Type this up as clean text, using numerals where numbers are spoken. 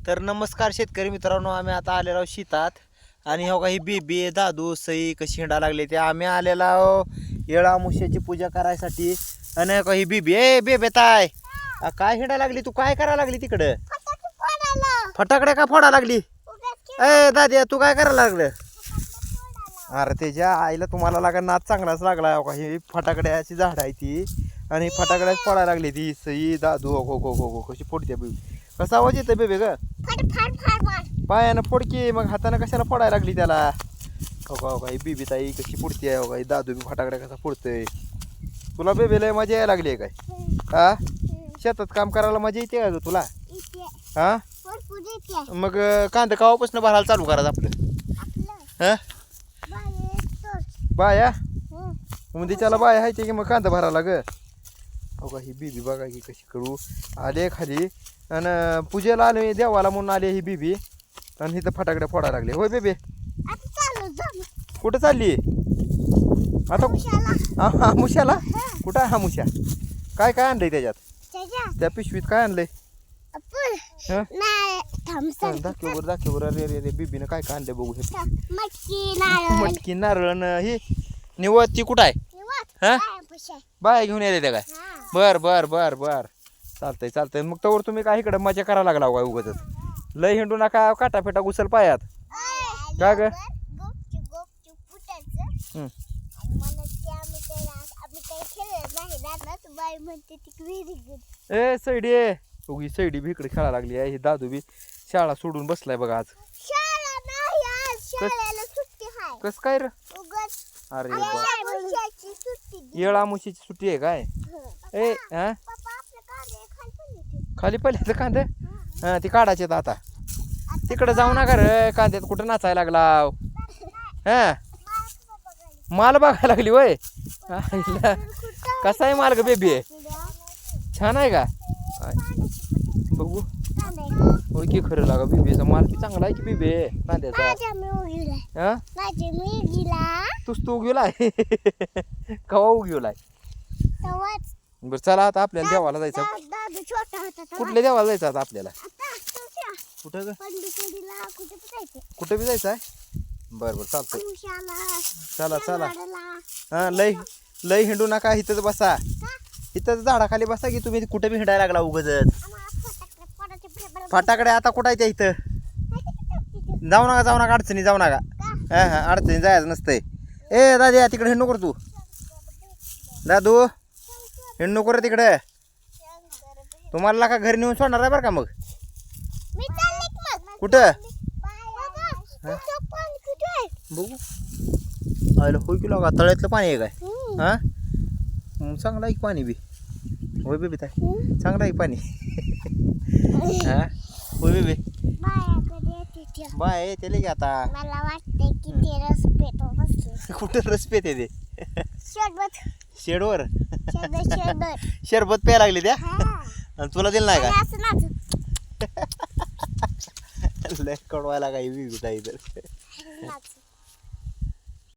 तर नमस्कार शेतकरी मित्रांनो, आम्ही आता आलेलो आहोत शेतात आणि हो काही बेबी दादू सई कशी हिंडा लागले ते आम्ही आलेलो आहो येळा मुश्याची पूजा करायसाठी. आणि काही बेबी बेबे ताय काय हिंडा लागली तू, काय करायला लागली तिकडं? फटाकडे का फोडा लागली? ए दाद्या तू काय करायला लागलं? अरे त्याच्या आईला तुम्हाला लागा नाच चांगलाच लागला. हो काही फटाकड्याची झाड आहे ती आणि फटाकड्याच फोडायला लागली ती सई दादू. हो हो हो हो कशी फोडते बेबी, कसा आवाज येतं बेबे ग? पायानं फोडकी, मग हातानं कशाला फोडायला लागली त्याला? हो का हो काही बेबी ताई कशी फोडते. हो काही दादू बी फटाकड्या कसा फोडतोय. तुला बेबीला मजा यायला लागली आहे काय? हा शेतात काम करायला मजा येते का ग तुला? हा मग कांदा कावापासून भरायला चालू करायचं आपलं? हा बाया म्हणजे त्याला बाया आहे की मग कांदा भरायला ग. हो का ही बीबी बघा की कशी करू आले खाली आणि पूजेला आले देवाला म्हणून आले ही बीबी आणि इथं फटाकडे फोडायला लागले. होय बेबे कुठं चालली आता? आमुशाला कुठं आहे आमुशा? काय काय आणलंय त्याच्यात? त्या पिशवीत काय आणलंय? दाखवर अरे रे रे बीबीनं काय काय आणलंय बघू. मटकी नारळ ही निवत ती कुठं आहे? हा बाया घेऊन येते त्या काय? बर बर बर बर चालतंय चालतंय. मग तर तुम्ही काय इकडं मजा करायला लागला काय उगाच? लय हिंडू नका, काटा फेटा घुसल पायात. काय ग? ए सैडी उगी सैडी बी इकडे खेळायला लागली आहे. ही दादू बी शाळा सोडून बसलाय बघा आज. कस काय रे? अरे येळा मुशीची सुट्टी आहे काय? ए हा खाली पहिले कांदे हा ती काढायचे आता. तिकडे जाऊ नका रे, कांद्यात कुठं नाचायला लागला? हा माल बघायला लागली वय. कसा आहे माल ग बेबी? छान आहे का? बघू ओळखी खरं लागा बेबीचा माल बी चांगला आहे की बेबी कांद्याचा. हा तूच तू उगवलाय कवा उगवलाय? बरं चला आता आपल्याला देवाला जायचं. कुठल्या देवाला जायचं आता आपल्याला? कुठं ग? कुठं बी जायचं आहे? बरं बरं चालतंय चला चला. हा लय लय हिंडू नका, इथंच बसा. इथंच झाडाखाली बसा की तुम्ही. कुठं बी हिंडायला लागला उगाच. फटाकडे आता कुठं आहे त्या इथं? जाऊ नका अडचणी जाऊ नका. हा हा अडचणी जायचं नसतंय. ए दादी तिकडे हिंडू कर तू. दादू हिंडू कर तिकडे. तुम्हाला का घरी नेऊन सोडणार आहे बरं का? मग कुठं बघू आयला होय की लागा तळ्यातलं पाणी आहे काय? हा चांगलं आहे की पाणी बी. होय बेबी ताय चांगलं आहे पाणी. हा होय बेबी बाय येते की आता. मला वाटते की ते रस पेतो. कुठं रस पेते ते? शेडवर शरबत शरबत प्यायला लागली त्या आणि तुला दिलं नाही का? लय कडवायला काही विकता इथं.